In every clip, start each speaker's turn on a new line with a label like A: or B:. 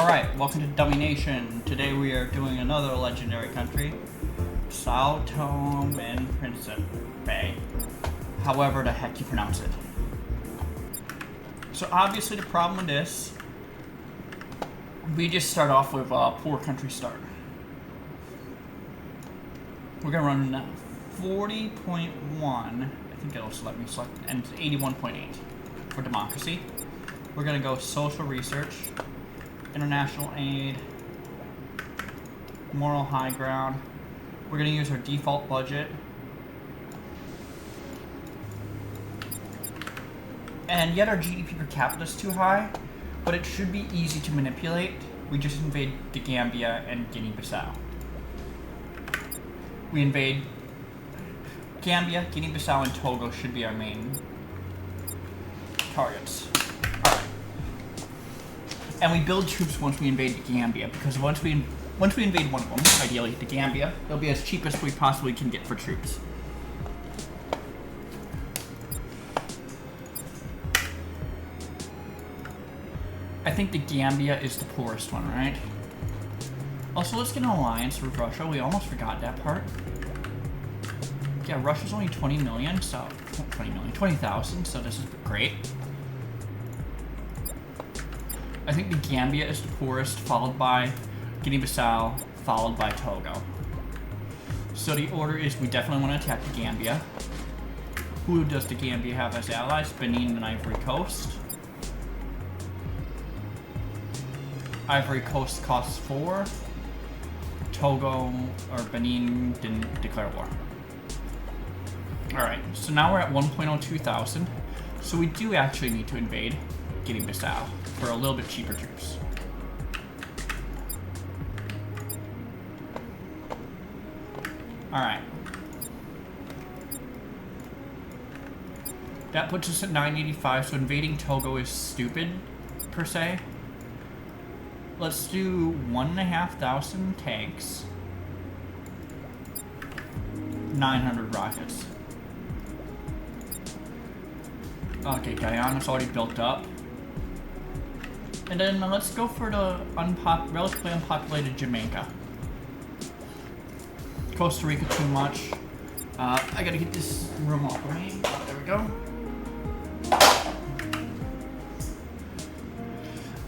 A: Alright, welcome to Dummynation. Today we are doing another legendary country, São Tomé and Príncipe. However the heck you pronounce it. So obviously the problem with this, we just start off with a poor country start. We're going to run 40.1, I think it'll let me select, and 81.8 for democracy. We're going to go social research, international aid, moral high ground. We're going to use our default budget. And yet our GDP per capita is too high, but it should be easy to manipulate. We just invade the Gambia and Guinea-Bissau. We invade Gambia, Guinea-Bissau, and Togo should be our main targets. Alright. And we build troops once we invade the Gambia, because once we invade one of them, ideally the Gambia, it'll be as cheap as we possibly can get for troops. I think the Gambia is the poorest one, right? Also, let's get an alliance with Russia. We almost forgot that part. Yeah, Russia's only 20 million, so 20,000, so this is great. I think the Gambia is the poorest, followed by Guinea-Bissau, followed by Togo. So the order is we definitely want to attack the Gambia. Who does the Gambia have as allies? Benin and Ivory Coast. Ivory Coast costs 4. Togo or Benin didn't declare war. Alright, so now we're at 1.02 thousand. So we do actually need to invade Guinea-Bissau for a little bit cheaper troops. Alright. That puts us at 985, so invading Togo is stupid, per se. Let's do 1,500 tanks. 900 rockets. Okay, Guyana's already built up. And then let's go for the relatively unpopulated Jamaica. Costa Rica too much. I gotta get this room operating. There we go.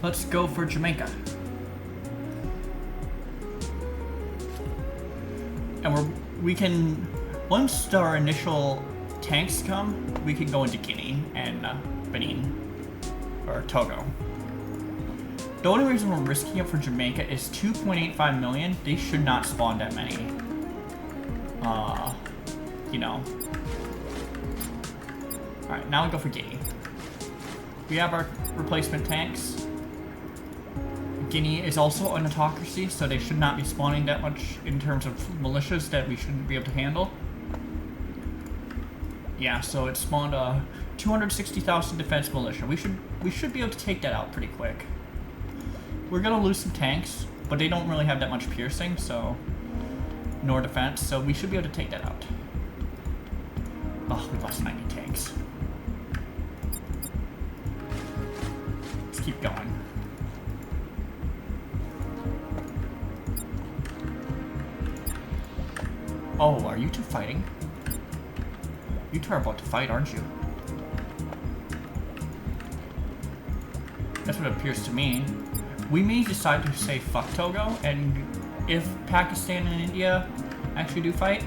A: Let's go for Jamaica. And we can, once our initial tanks come, we can go into Guinea and Benin, or Togo. The only reason we're risking it for Jamaica is 2.85 million. They should not spawn that many. You know. Alright, now we go for Guinea. We have our replacement tanks. Guinea is also an autocracy, so they should not be spawning that much in terms of militias that we shouldn't be able to handle. Yeah, so it spawned a 260,000 defense militia. We should be able to take that out pretty quick. We're gonna lose some tanks, but they don't really have that much piercing, so nor defense, so we should be able to take that out. Oh, we lost 90 tanks. Let's keep going. Oh, are you two fighting? You two are about to fight, aren't you? That's what it appears to me. We may decide to say fuck Togo, and if Pakistan and India actually do fight,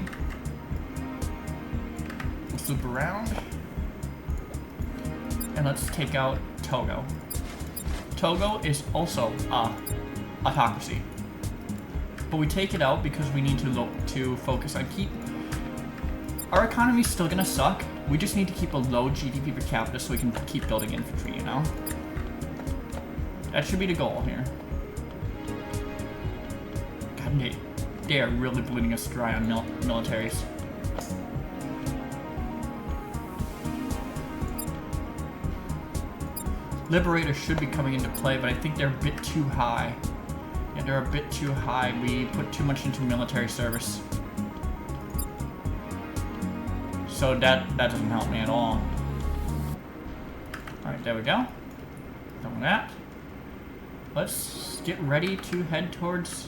A: we'll swoop around. And let's take out Togo. Togo is also a autocracy. But we take it out because we need to focus on our economy's still gonna suck. We just need to keep a low GDP per capita so we can keep building infantry, you know? That should be the goal here. God, they are really bleeding us dry on militaries. Liberators should be coming into play, but I think they're a bit too high. Yeah, they're a bit too high. We put too much into military service. So that doesn't help me at all. Alright, there we go. Done with that. let's get ready to head towards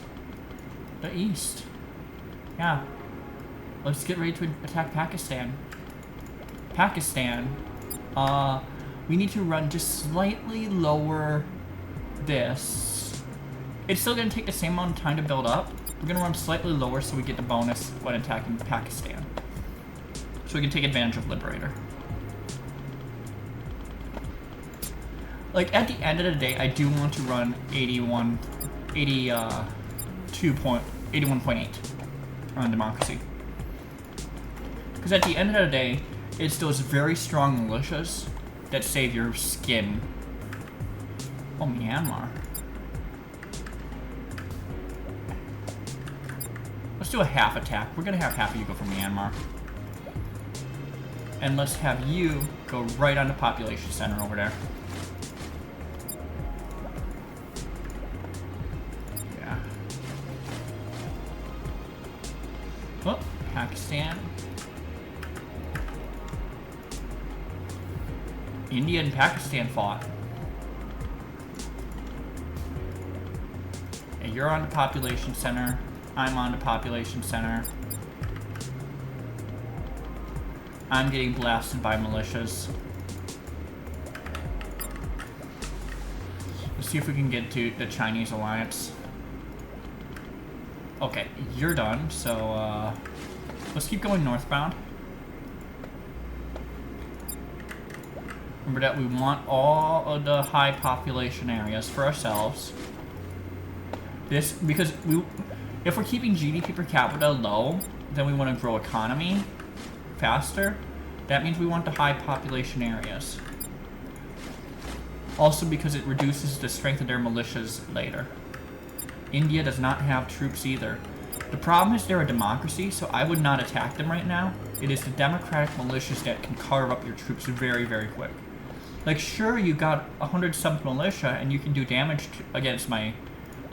A: the east. Yeah. Let's get ready to attack Pakistan. Pakistan, we need to run just slightly lower this. It's still gonna take the same amount of time to build up. We're gonna run slightly lower so we get the bonus when attacking Pakistan. So we can take advantage of Liberator. Like, at the end of the day, I do want to run 81.8 on democracy. Because at the end of the day, it's those very strong militias that save your skin. Oh, Myanmar. Let's do a half attack. We're gonna have half of you go for Myanmar. And let's have you go right on the population center over there. Yeah. Oh, Pakistan. India and Pakistan fought. Yeah, you're on the population center. I'm on the population center. I'm getting blasted by militias. Let's see if we can get to the Chinese alliance. Okay, you're done, so let's keep going northbound. Remember that we want all of the high population areas for ourselves. This, because if we're keeping GDP per capita low, then we want to grow economy faster. That means we want the high population areas. Also because it reduces the strength of their militias later. India does not have troops either. The problem is they're a democracy, so I would not attack them right now. It is the democratic militias that can carve up your troops very, very quick. Like, sure, you got 100 sub militia and you can do damage against my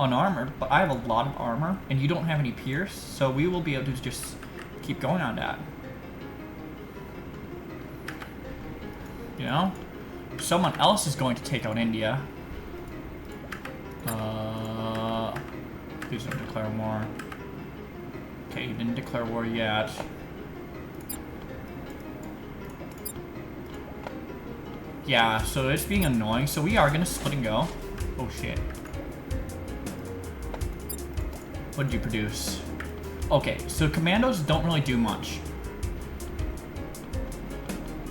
A: unarmored, but I have a lot of armor and you don't have any pierce, so we will be able to just keep going on that. You know? Someone else is going to take out India. Please don't declare war. Okay, you didn't declare war yet. Yeah, so it's being annoying, so we are gonna split and go. Oh shit. What did you produce? Okay, so commandos don't really do much.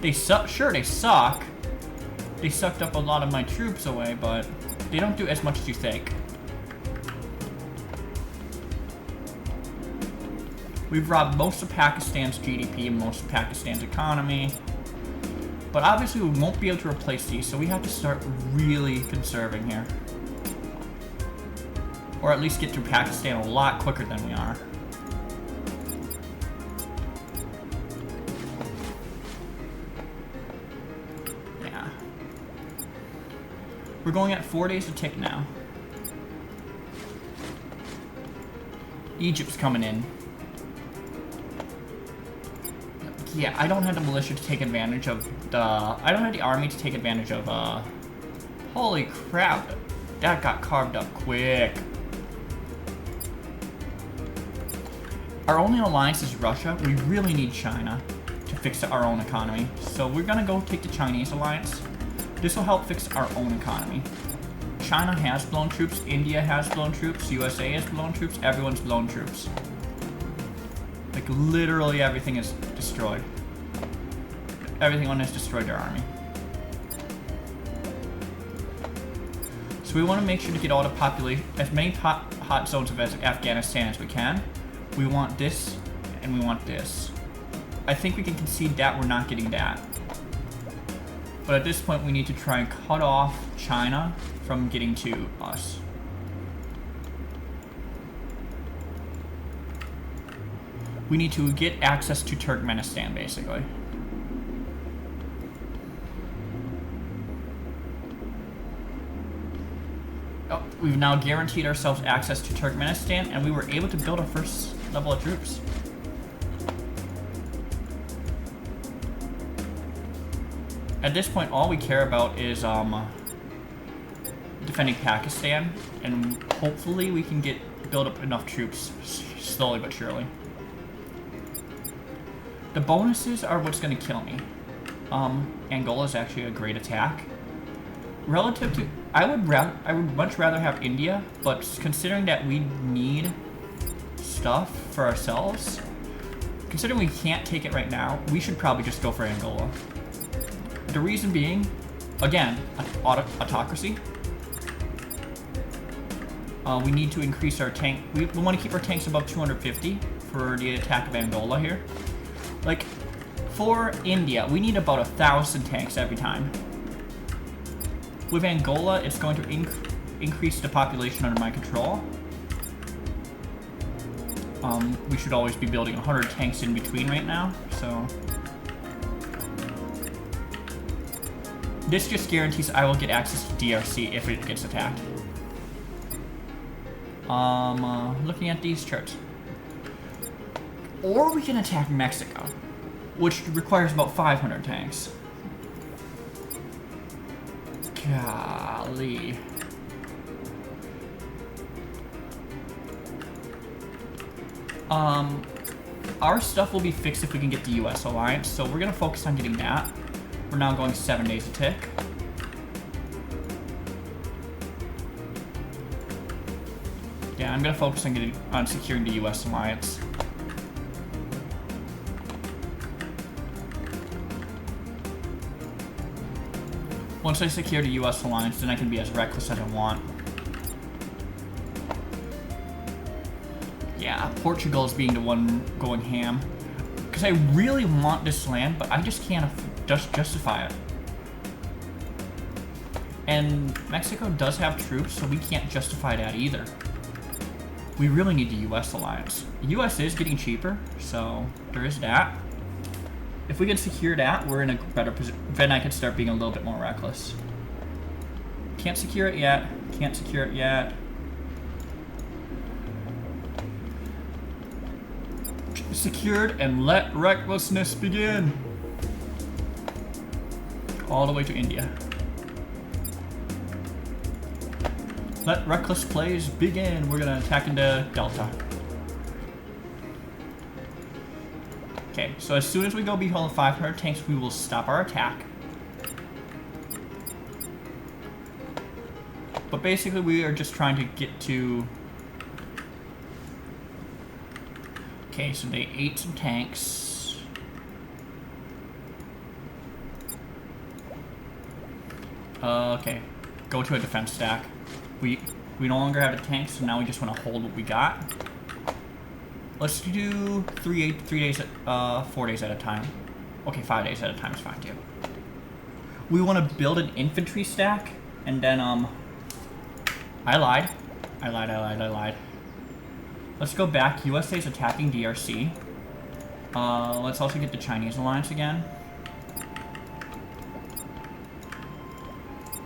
A: They suck. Sure, they suck. They sucked up a lot of my troops away, but they don't do as much as you think. We've robbed most of Pakistan's GDP and most of Pakistan's economy. But obviously we won't be able to replace these, so we have to start really conserving here. Or at least get through Pakistan a lot quicker than we are. Yeah. We're going at 4 days a tick now. Egypt's coming in. Yeah, I don't have the militia to take advantage of the... I don't have the army to take advantage of, Holy crap. That got carved up quick. Our only alliance is Russia. We really need China to fix our own economy. So we're gonna go take the Chinese alliance. This will help fix our own economy. China has blown troops. India has blown troops. USA has blown troops. Everyone's blown troops. Like, literally everything is destroyed. Everyone has destroyed their army. So we want to make sure to get all the population, as many hot zones of Afghanistan as we can. We want this, and we want this. I think we can concede that we're not getting that. But at this point, we need to try and cut off China from getting to us. We need to get access to Turkmenistan, basically. Oh, we've now guaranteed ourselves access to Turkmenistan, and we were able to build our first level of troops. At this point, all we care about is defending Pakistan, and hopefully we can build up enough troops slowly but surely. The bonuses are what's going to kill me. Angola is actually a great attack. Relative to, I would much rather have India, but considering that we need stuff for ourselves, considering we can't take it right now, we should probably just go for Angola. The reason being, again, autocracy. We need to increase our tank. We want to keep our tanks above 250 for the attack of Angola here. Like, for India, we need about 1,000 tanks every time. With Angola, it's going to increase the population under my control. We should always be building 100 tanks in between right now, so... This just guarantees I will get access to DRC if it gets attacked. Looking at these charts. Or we can attack Mexico, which requires about 500 tanks. Golly. Our stuff will be fixed if we can get the US alliance, so we're gonna focus on getting that. We're now going 7 days a tick. Yeah, I'm gonna focus on securing the US alliance. Once I secure the US alliance, then I can be as reckless as I want. Yeah, Portugal is being the one going ham. Because I really want this land, but I just can't justify it. And Mexico does have troops, so we can't justify that either. We really need the US alliance. The US is getting cheaper, so there is that. If we can secure that, we're in a better position. Then I can start being a little bit more reckless. Can't secure it yet. Can't secure it yet. Secured, and let recklessness begin. All the way to India. Let reckless plays begin. We're gonna attack into Delta. Okay, so as soon as we go below 500 tanks, we will stop our attack. But basically, we are just trying to get to... Okay, so they ate some tanks. Okay, go to a defense stack. We no longer have the tanks, so now we just want to hold what we got. Let's do 4 days at a time. Okay, 5 days at a time is fine too. We want to build an infantry stack, and then I lied. Let's go back. USA is attacking DRC. Let's also get the Chinese alliance again.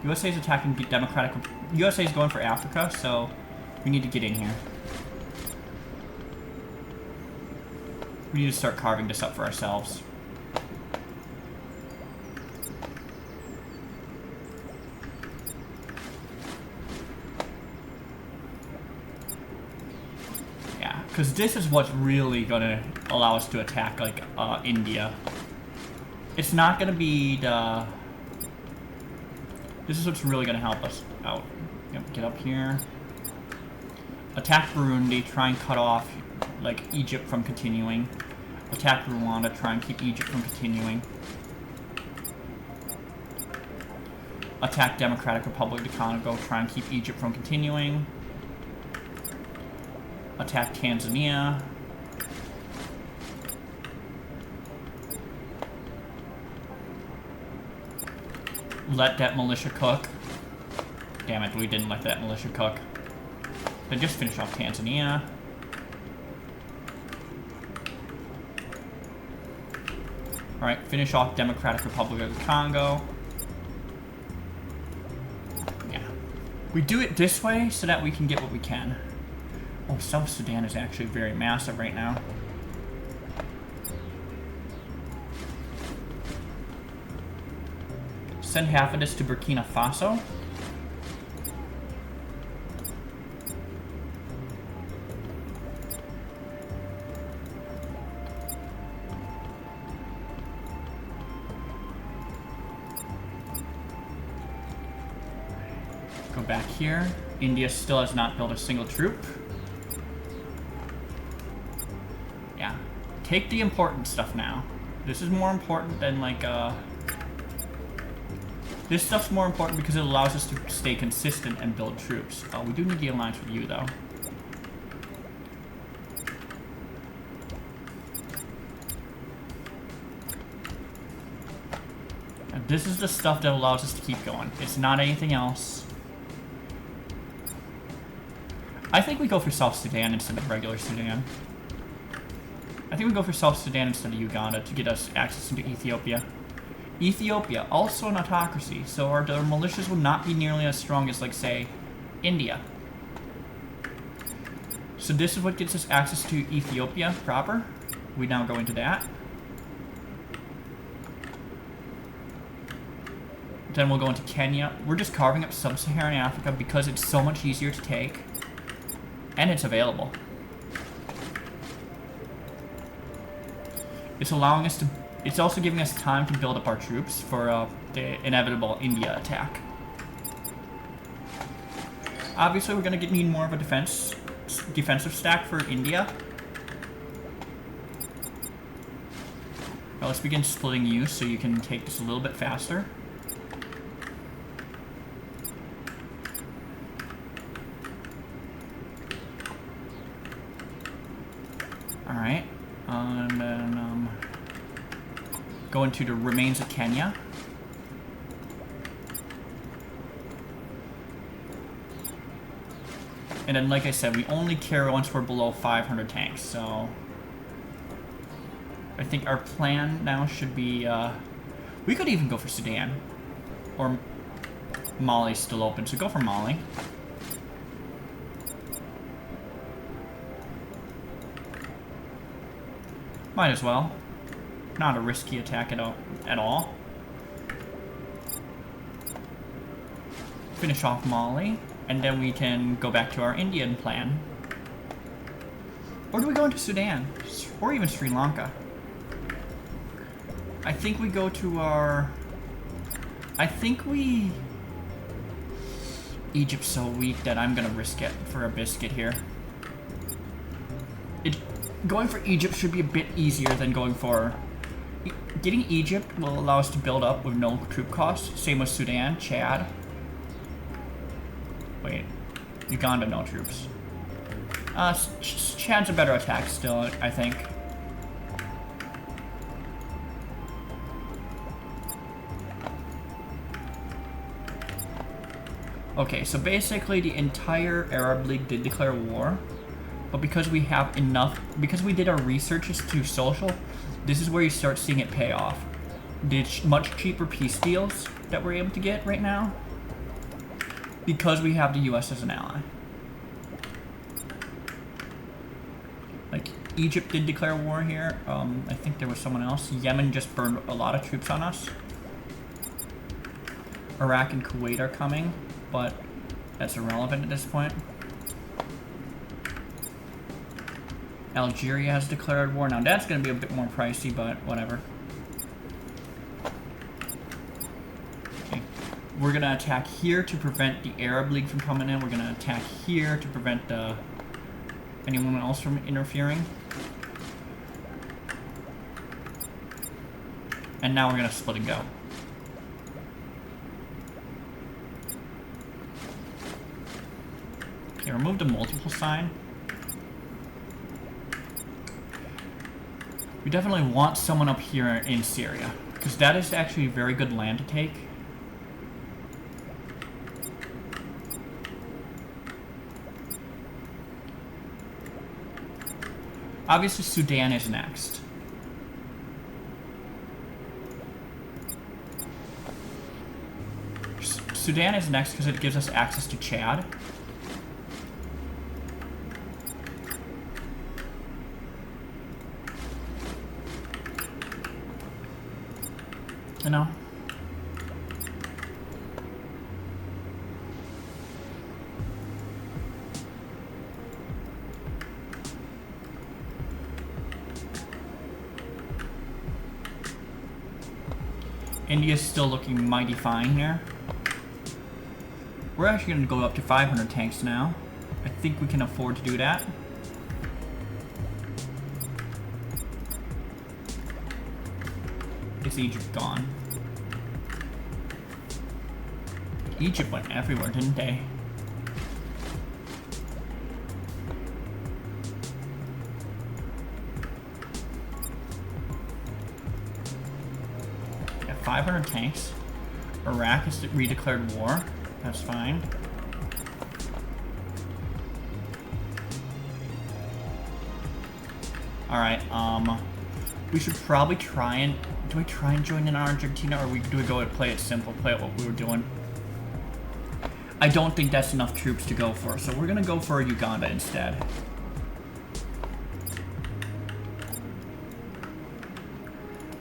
A: USA is attacking Democratic. USA is going for Africa, so we need to get in here. We need to start carving this up for ourselves. Yeah, because this is what's really going to allow us to attack, like, India. It's not going to be the... This is what's really going to help us out. Yep, get up here. Attack Burundi, try and cut off, like, Egypt from continuing. Attack Rwanda, try and keep Egypt from continuing. Attack Democratic Republic of Congo, try and keep Egypt from continuing. Attack Tanzania. Let that militia cook. Damn it, we didn't let that militia cook. Then just finish off Tanzania. Alright, finish off Democratic Republic of the Congo. Yeah. We do it this way so that we can get what we can. Oh, South Sudan is actually very massive right now. Send half of this to Burkina Faso. back here. India still has not built a single troop. Yeah. Take the important stuff now. This is more important than like this stuff's more important because it allows us to stay consistent and build troops. We do need the alliance with you though. And this is the stuff that allows us to keep going. It's not anything else. I think we go for South Sudan instead of regular Sudan. I think we go for South Sudan instead of Uganda to get us access into Ethiopia. Ethiopia, also an autocracy, so our militias will not be nearly as strong as, like, say, India. So this is what gets us access to Ethiopia proper. We now go into that. Then we'll go into Kenya. We're just carving up Sub-Saharan Africa because it's so much easier to take. And it's available. It's allowing us to... It's also giving us time to build up our troops for the inevitable India attack. Obviously, we're going to need more of a defensive stack for India. Now let's begin splitting you so you can take this a little bit faster. Alright, and then go into the remains of Kenya. And then, like I said, we only carry once we're below 500 tanks, so... I think our plan now should be, we could even go for Sudan. Or Mali's still open, so go for Mali. Might as well. Not a risky attack at all. Finish off Mali, and then we can go back to our Indian plan. Or do we go into Sudan? Or even Sri Lanka? I think we go to our... Egypt's so weak that I'm gonna risk it for a biscuit here. Going for Egypt should be a bit easier than going for... Getting Egypt will allow us to build up with no troop costs. Same with Sudan, Chad. Wait. Uganda, no troops. Chad's a better attack still, I think. Okay, so basically the entire Arab League did declare war. But because we have enough, because we did our researches to social, this is where you start seeing it pay off. The much cheaper peace deals that we're able to get right now, because we have the US as an ally. Like, Egypt did declare war here. I think there was someone else. Yemen just burned a lot of troops on us. Iraq and Kuwait are coming, but that's irrelevant at this point. Algeria has declared war. Now that's going to be a bit more pricey, but whatever. Okay. We're going to attack here to prevent the Arab League from coming in. We're going to attack here to prevent anyone else from interfering. And now we're going to split and go. Okay, remove the multiple sign. We definitely want someone up here in Syria, because that is actually very good land to take. Obviously, Sudan is next. Sudan is next because it gives us access to Chad. You know? India's still looking mighty fine here. We're actually going to go up to 500 tanks now. I think we can afford to do that. Is Egypt gone? Egypt went everywhere, didn't they? Yeah, 500 tanks. Iraq has redeclared war. That's fine. Alright, we should probably try and... Do we try and join in Argentina, or do we go and play it simple, play it what we were doing? I don't think that's enough troops to go for, so we're gonna go for Uganda instead.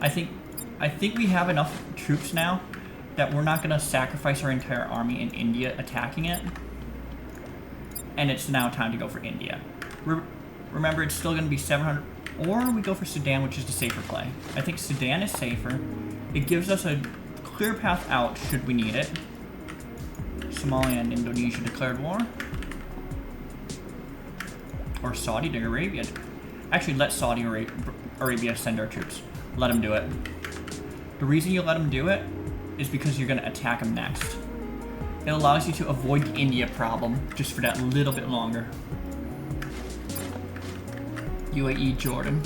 A: I think we have enough troops now that we're not gonna sacrifice our entire army in India attacking it. And it's now time to go for India. Remember, it's still gonna be 700... Or we go for Sudan, which is the safer play. I think Sudan is safer. It gives us a clear path out should we need it. Somalia and Indonesia declared war. Or Saudi Arabia. Actually, let Saudi Arabia send our troops. Let them do it. The reason you let them do it is because you're going to attack them next. It allows you to avoid the India problem just for that little bit longer. UAE, Jordan.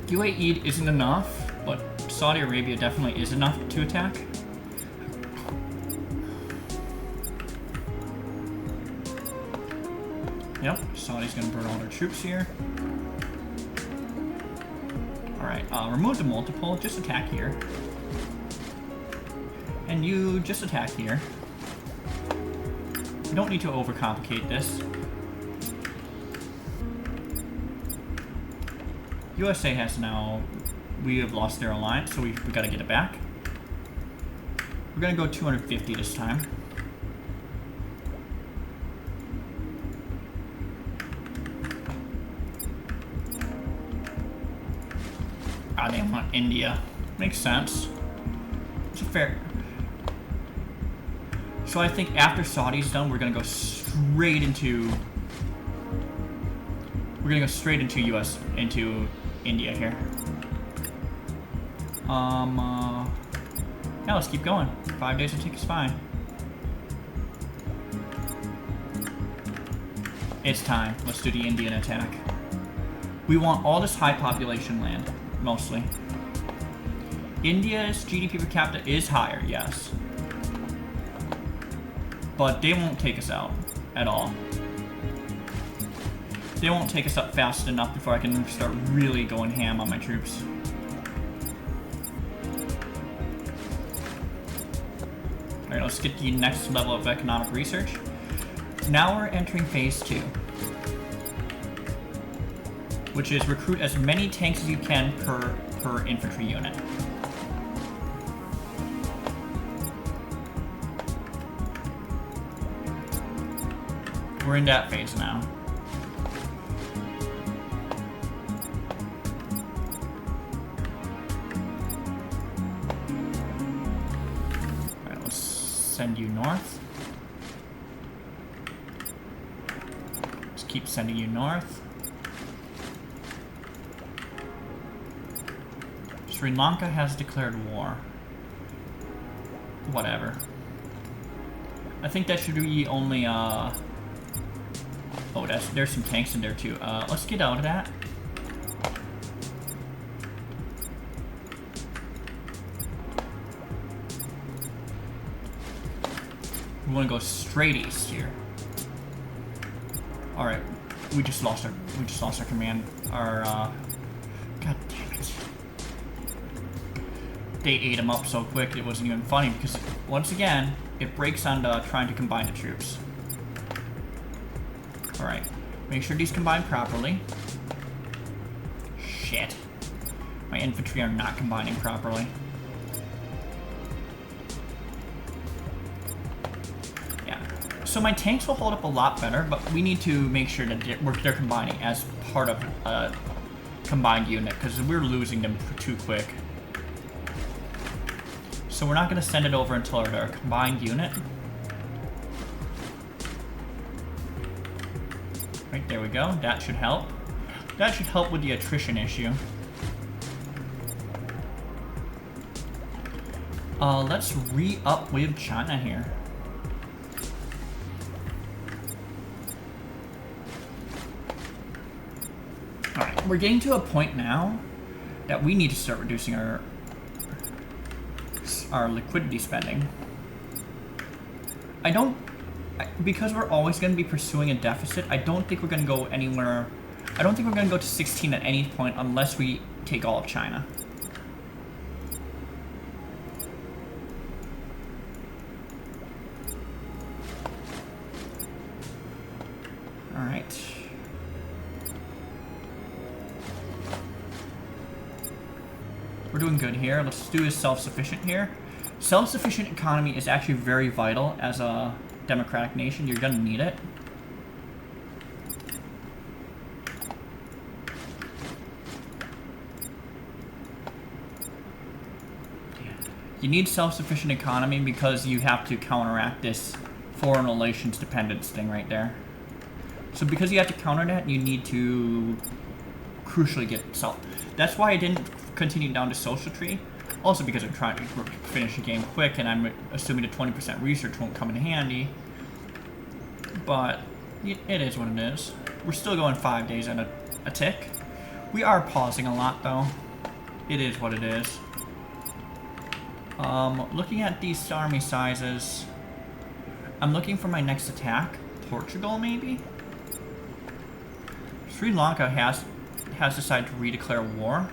A: UAE isn't enough, but Saudi Arabia definitely is enough to attack. Yep, Saudi's gonna burn all their troops here. Alright, remove the multiple, just attack here. And you just attack here. We don't need to overcomplicate this. USA has now, we have lost their alliance, so we gotta get it back. We're gonna go 250 this time. Ah, they want India. Makes sense. It's a fair... So I think after Saudi's done, we're gonna go straight into... We're gonna go straight into into India here. Yeah, let's keep going. 5 days to take is fine. It's time. Let's do the Indian attack. We want all this high population land, mostly. India's GDP per capita is higher, yes. But they won't take us out at all. They won't take us up fast enough before I can start really going ham on my troops. Alright, let's get the next level of economic research. Now we're entering phase 2. Which is recruit as many tanks as you can per infantry unit. We're in that phase now. Send you north. Just keep sending you north. Sri Lanka has declared war. Whatever. I think that should be only oh, there's some tanks in there too. Let's get out of that. We want to go straight east here. All right, we just lost our command. God damn it! They ate him up so quick it wasn't even funny because once again it breaks on trying to combine the troops. All right, make sure these combine properly. Shit, my infantry are not combining properly. So my tanks will hold up a lot better, but we need to make sure that they're combining as part of a combined unit, because we're losing them too quick. So we're not going to send it over until our combined unit. Right, there we go. That should help. That should help with the attrition issue. Let's re-up with China here. Alright, we're getting to a point now that we need to start reducing our liquidity spending. Because we're always going to be pursuing a deficit, I don't think we're going to go anywhere. I don't think we're going to go to 16 at any point unless we take all of China. Alright. We're doing good here. Let's do this self-sufficient here. Self-sufficient economy is actually very vital as a democratic nation. You're gonna need it. You need self-sufficient economy because you have to counteract this foreign relations dependence thing right there. So because you have to counter that, you need to crucially get self. That's why I didn't continue down to social tree. Also because I'm trying to finish the game quick and I'm assuming the 20% research won't come in handy. But it is what it is. We're still going 5 days and a tick. We are pausing a lot though. It is what it is. Looking at these army sizes, I'm looking for my next attack. Portugal maybe? Sri Lanka has decided to redeclare war.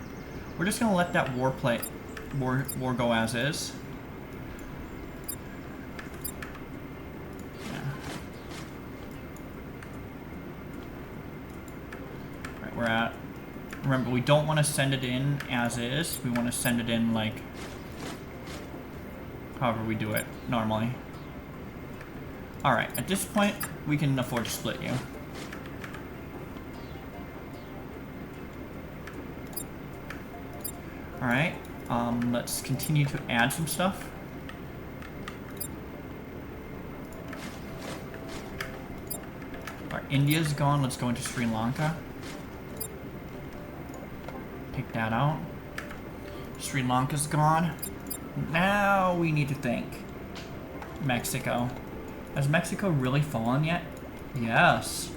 A: We're just gonna let that war go as is. Yeah. Right, we're at. Remember, we don't want to send it in as is. We want to send it in like however we do it normally. All right, at this point, we can afford to split you. Alright, let's continue to add some stuff. Alright, India's gone, let's go into Sri Lanka. Take that out. Sri Lanka's gone. Now we need to think. Mexico. Has Mexico really fallen yet? Yes.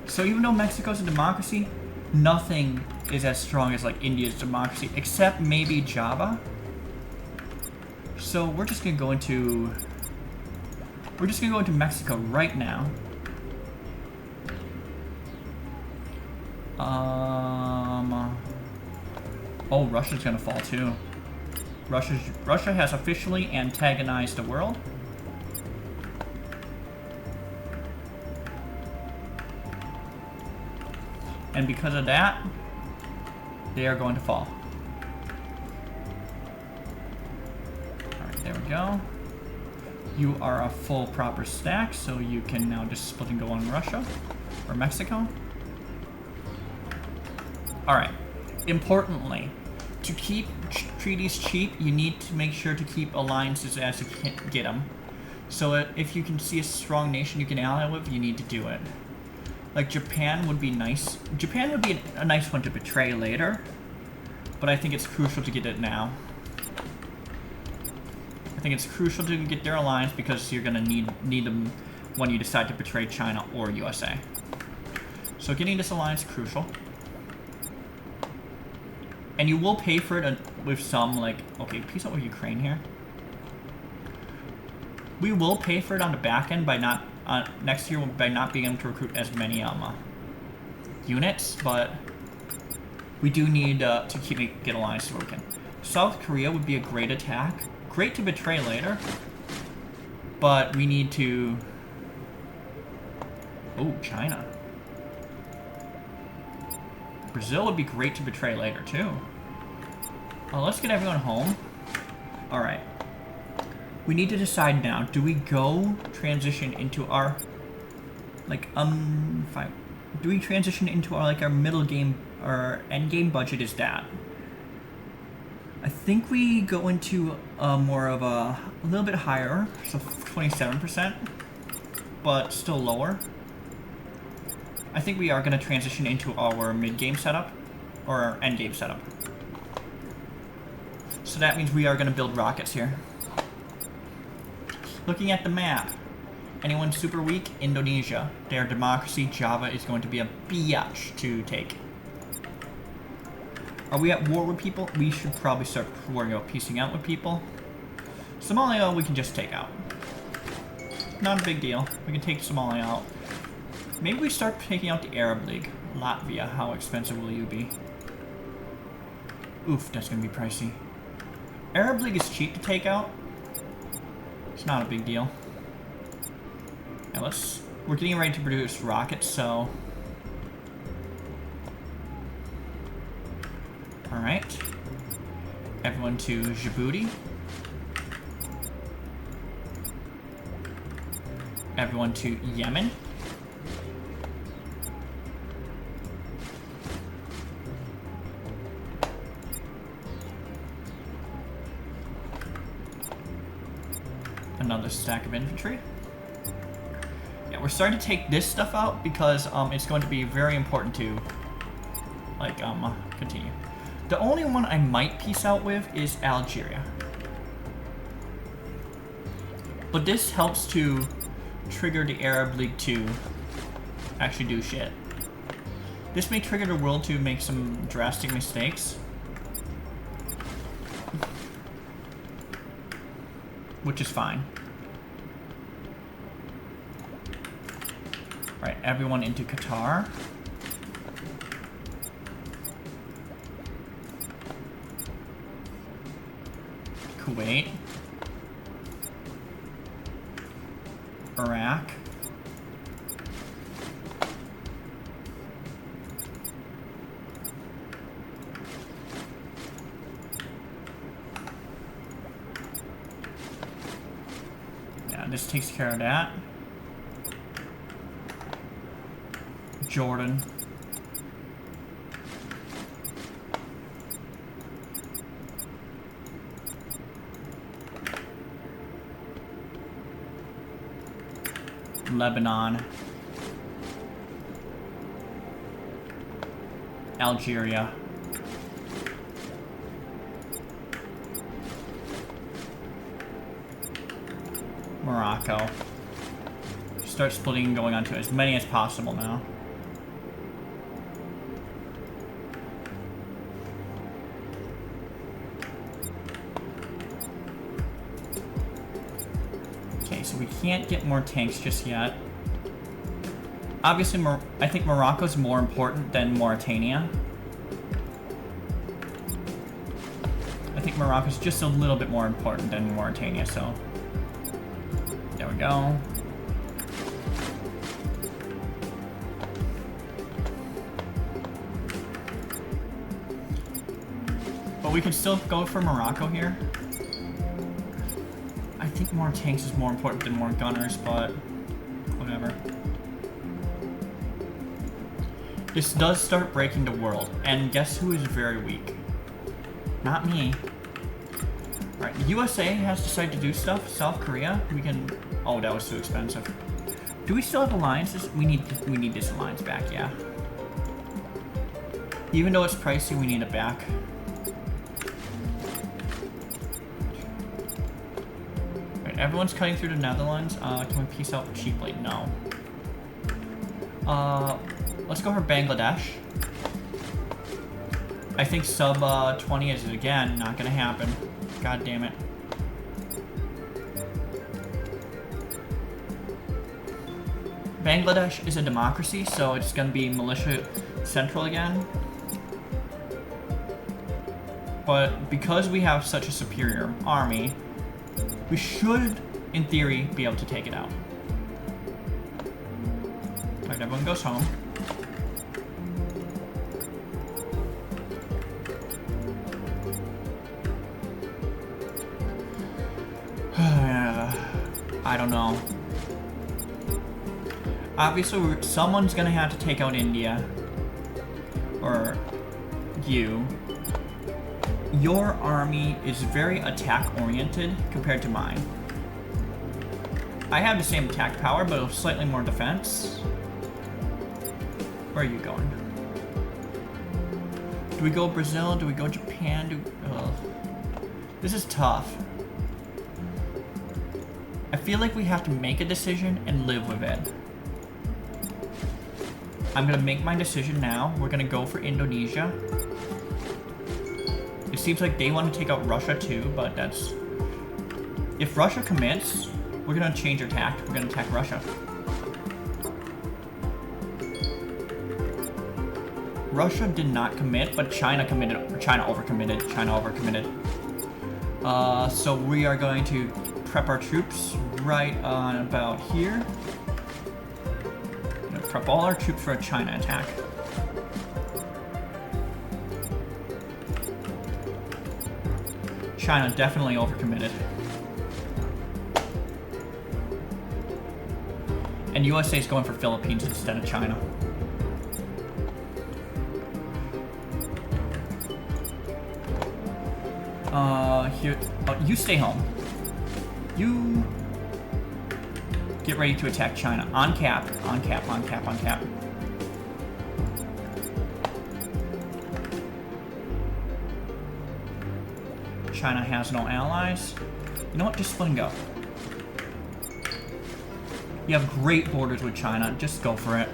A: So even though Mexico's a democracy, nothing is as strong as like India's democracy, except maybe Java. So we're just gonna go into Mexico right now. Oh, Russia's gonna fall too. Russia has officially antagonized the world. And because of that, they are going to fall. Alright, there we go. You are a full proper stack, so you can now just split and go on Russia or Mexico. Alright, importantly, to keep treaties cheap, you need to make sure to keep alliances as you can get them. So if you can see a strong nation you can ally with, you need to do it. Like Japan would be nice. Japan would be a nice one to betray later, but I think it's crucial to get it now. I think it's crucial to get their alliance because you're gonna need them when you decide to betray China or USA. So getting this alliance is crucial. And you will pay for it with some, like, okay, peace out with Ukraine here. We will pay for it on the back end by not, next year by not being able to recruit as many units, but we do need to get alliances working. South Korea would be a great attack. Great to betray later, but we need to... Oh, China. Brazil would be great to betray later, too. Let's get everyone home. Alright. We need to decide now. Do we go transition into our... Like, fine. Do we transition into our, like, our middle game... Our end game budget is that. I think we go into more of a little bit higher, so 27%, but still lower. I think we are going to transition into our mid-game setup, or our end-game setup. So that means we are going to build rockets here. Looking at the map, anyone super weak? Indonesia. Their democracy, Java, is going to be a biatch to take. Are we at war with people? We should probably start worrying about piecing out with people. Somalia, we can just take out. Not a big deal. We can take Somalia out. Maybe we start taking out the Arab League. Latvia, how expensive will you be? Oof, that's gonna be pricey. Arab League is cheap to take out. It's not a big deal. Now we're getting ready to produce rockets, so... Alright. Everyone to Djibouti. Everyone to Yemen. Another stack of infantry. Yeah, we're starting to take this stuff out because it's going to be very important to continue. The only one I might piece out with is Algeria. But this helps to trigger the Arab League to actually do shit. This may trigger the world to make some drastic mistakes. Which is fine. Right, everyone into Qatar. Kuwait. Iraq. Yeah, this takes care of that. Jordan. Lebanon. Algeria. Morocco. Start splitting and going on to as many as possible now. So we can't get more tanks just yet. Obviously, I think Morocco's more important than Mauritania. I think Morocco's just a little bit more important than Mauritania, so... There we go. But we can still go for Morocco here. I think more tanks is more important than more gunners, but whatever. This does start breaking the world, and guess who is very weak? Not me. Alright, the USA has decided to do stuff. South Korea, we can... Oh, that was too expensive. Do we still have alliances? We need this alliance back, yeah. Even though it's pricey, we need it back. Everyone's cutting through the Netherlands. Can we piece out cheaply? No. Let's go for Bangladesh. I think sub 20 is again not gonna happen. God damn it. Bangladesh is a democracy, so it's gonna be militia central again. But because we have such a superior army, we should, in theory, be able to take it out. Alright, everyone goes home. I don't know. Obviously, someone's gonna have to take out India. Or you. Your army is very attack-oriented compared to mine. I have the same attack power, but slightly more defense. Where are you going? Do we go Brazil? Do we go Japan? This is tough. I feel like we have to make a decision and live with it. I'm gonna make my decision now. We're gonna go for Indonesia. It seems like they want to take out Russia too, but that's... If Russia commits, we're gonna change our tact. We're gonna attack Russia. Russia did not commit, but China committed. China overcommitted. So we are going to prep our troops right on about here. Gonna prep all our troops for a China attack. China definitely overcommitted. And USA is going for Philippines instead of China. Here, you stay home. You get ready to attack China. On cap. China has no allies. You know what? Just split and go. You have great borders with China. Just go for it.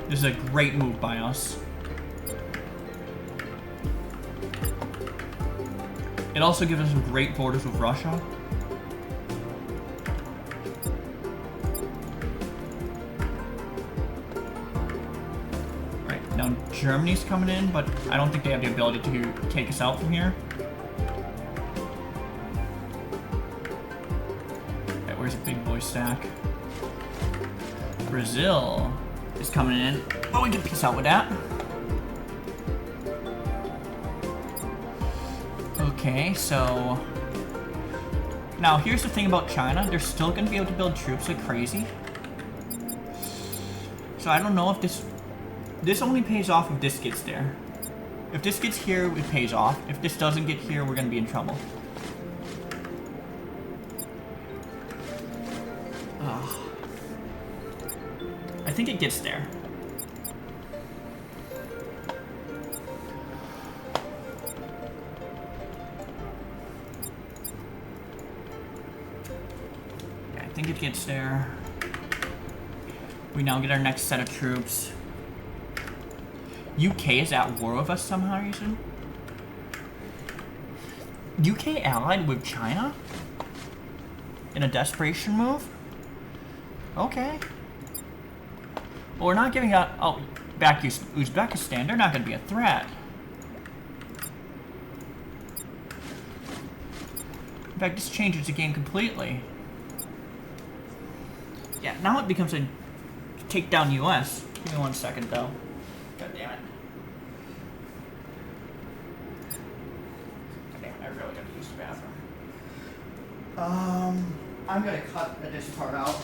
A: This is a great move by us. It also gives us some great borders with Russia. Right, now Germany's coming in, but I don't think they have the ability to take us out from here. Okay, where's the big boy stack? Brazil is coming in. Oh, we can peace out with that. Okay, so now here's the thing about China. They're still going to be able to build troops like crazy. So I don't know if this only pays off if this gets there. If this gets here, it pays off. If this doesn't get here, we're going to be in trouble. I think it gets there. I think it gets there. We now get our next set of troops. UK is at war with us somehow reason. UK allied with China? In a desperation move? Okay. Well, we're not giving out... Oh, back Uzbekistan, they're not going to be a threat. In fact, this changes the game completely. Yeah, now it becomes a take down US. Give me 1 second, though. God damn it. God damn it, I really gotta use the bathroom. I'm gonna cut this part out.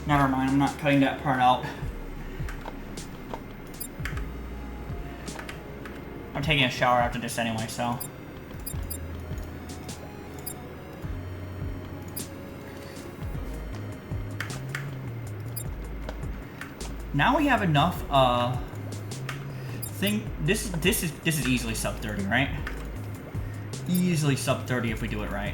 A: Never mind, I'm not cutting that part out. I'm taking a shower after this anyway, so. Now we have enough, this is easily sub 30, right? Easily sub 30 if we do it right.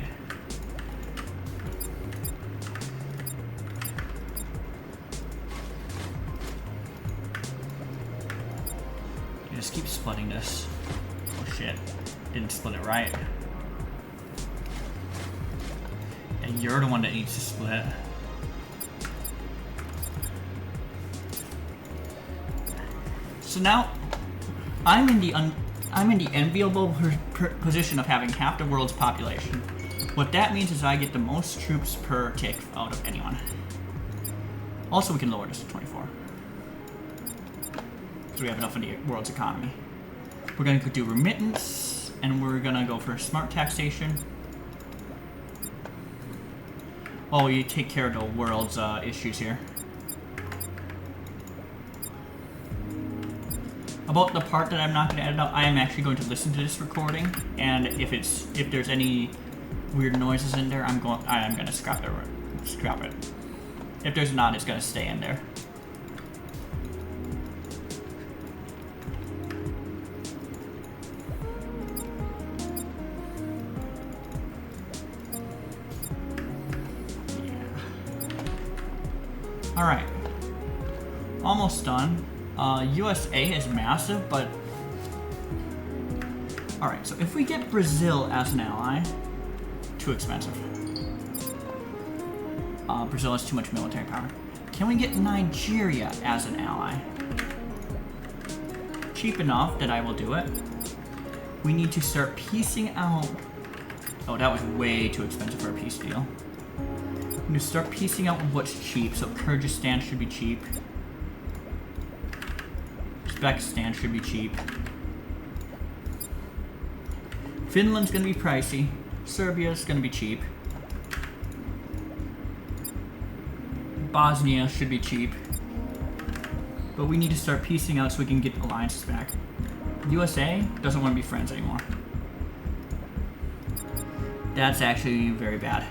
A: Just keep splitting this. Oh shit. Didn't split it right. And you're the one that needs to split. So now I'm in the enviable position of having half the world's population. What that means is I get the most troops per tick out of anyone. Also, we can lower this to 24. Because we have enough in the world's economy. We're going to do remittance, and we're going to go for smart taxation. While we take care of the world's issues here. About the part that I'm not going to edit out, I am actually going to listen to this recording, and if there's any weird noises in there, I'm going to scrap it. If there's not, it's going to stay in there. Yeah. All right, almost done. USA is massive, but all right. So if we get Brazil as an ally, too expensive. Brazil has too much military power. Can we get Nigeria as an ally? Cheap enough that I will do it. We need to start piecing out. Oh, that was way too expensive for a peace deal. We need to start piecing out what's cheap. So Kyrgyzstan should be cheap. Uzbekistan should be cheap. Finland's gonna be pricey. Serbia's gonna be cheap. Bosnia should be cheap. But we need to start piecing out so we can get alliances back. USA doesn't want to be friends anymore. That's actually very bad.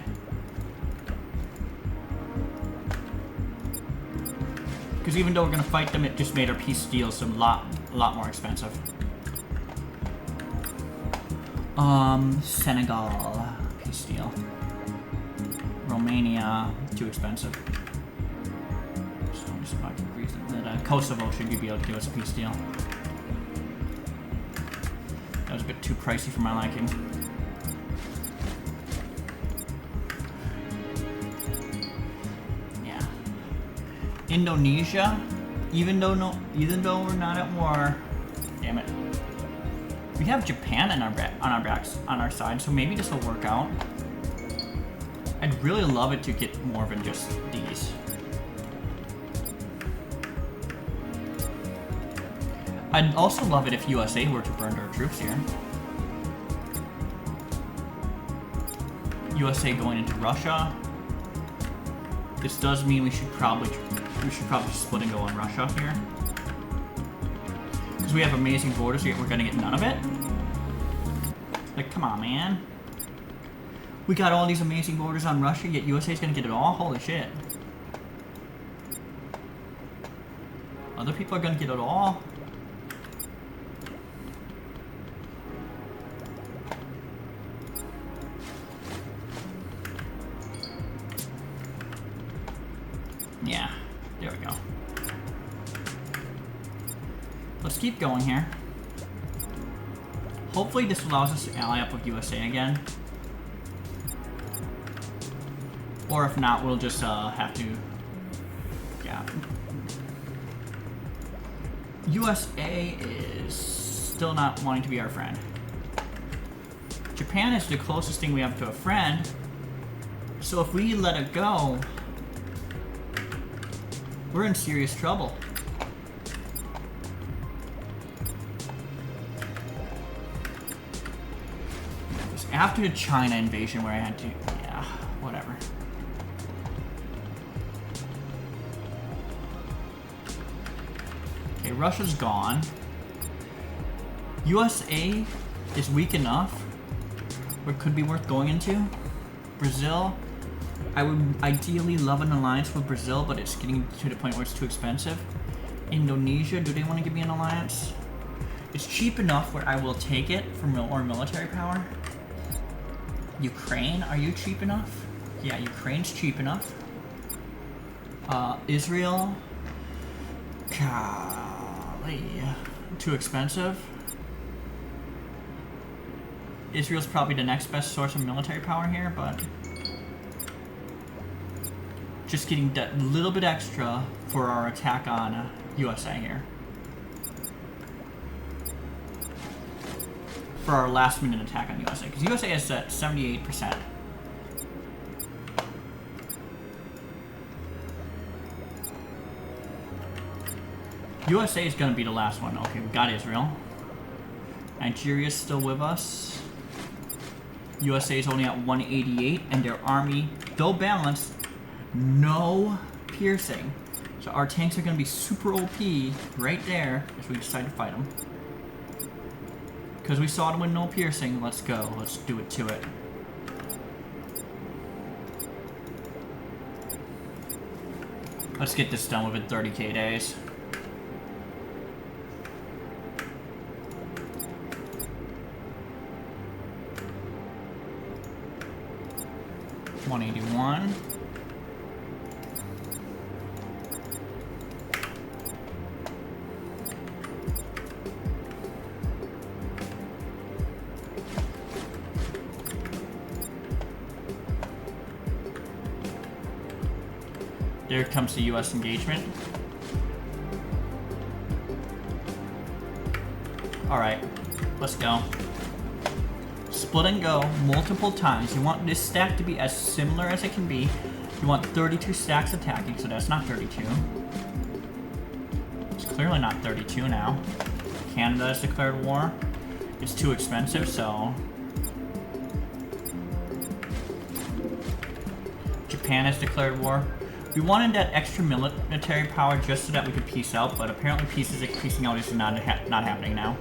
A: Because even though we're going to fight them, it just made our peace deals a lot more expensive. Senegal, peace deal. Romania, too expensive. Kosovo should be able to give us a peace deal. That was a bit too pricey for my liking. Yeah. Indonesia, even though we're not at war, damn it. We have Japan on our side, so maybe this will work out. I'd really love it to get more than just these. I'd also love it if USA were to burn their troops here. USA going into Russia. This does mean we should probably split and go on Russia here. Because we have amazing borders, yet we're gonna get none of it. Like, come on, man. We got all these amazing borders on Russia, yet USA's gonna get it all? Holy shit. Other people are gonna get it all? Yeah, there we go. Let's keep going here. Hopefully this allows us to ally up with USA again. Or if not, we'll just have to... Yeah. USA is still not wanting to be our friend. Japan is the closest thing we have to a friend. So if we let it go, we're in serious trouble. It was after the China invasion where I had to... Yeah, whatever. Okay, Russia's gone. USA is weak enough where it could be worth going into. Brazil, I would ideally love an alliance with Brazil, but it's getting to the point where it's too expensive. Indonesia, do they want to give me an alliance? It's cheap enough where I will take it for more military power. Ukraine, are you cheap enough? Yeah, Ukraine's cheap enough. Israel, golly, too expensive. Israel's probably the next best source of military power here, but just getting that little bit extra for our attack on USA here. For our last minute attack on USA, because USA is at 78%. USA is gonna be the last one. Okay, we got Israel. Nigeria's still with us. USA is only at 188, and their army, though balanced, no piercing. So our tanks are gonna be super OP right there if we decide to fight them. Because we saw them with no piercing, let's go. Let's do it to it. Let's get this done within 30k days. $181. There comes the US engagement. Alright, let's go. Split and go multiple times. You want this stack to be as similar as it can be. You want 32 stacks attacking, so that's not 32. It's clearly not 32 now. Canada has declared war. It's too expensive, so... Japan has declared war. We wanted that extra military power just so that we could peace out, but apparently peacing out is not happening now.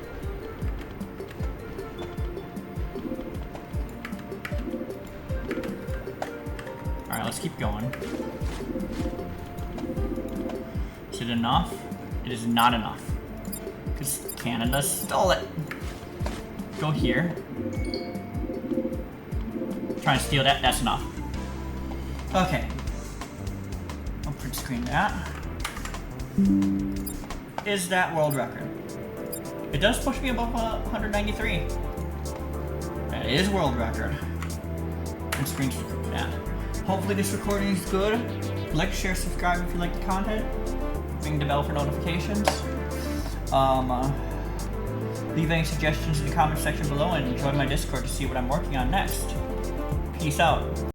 A: Alright, let's keep going. Is it enough? It is not enough. Because Canada stole it. Go here. Try and steal that, that's enough. Okay. I'll print screen that. Is that world record? It does push me above 193. That is world record. And screen that. Hopefully this recording is good. Like, share, subscribe if you like the content. Ring the bell for notifications. Leave any suggestions in the comment section below and join my Discord to see what I'm working on next. Peace out.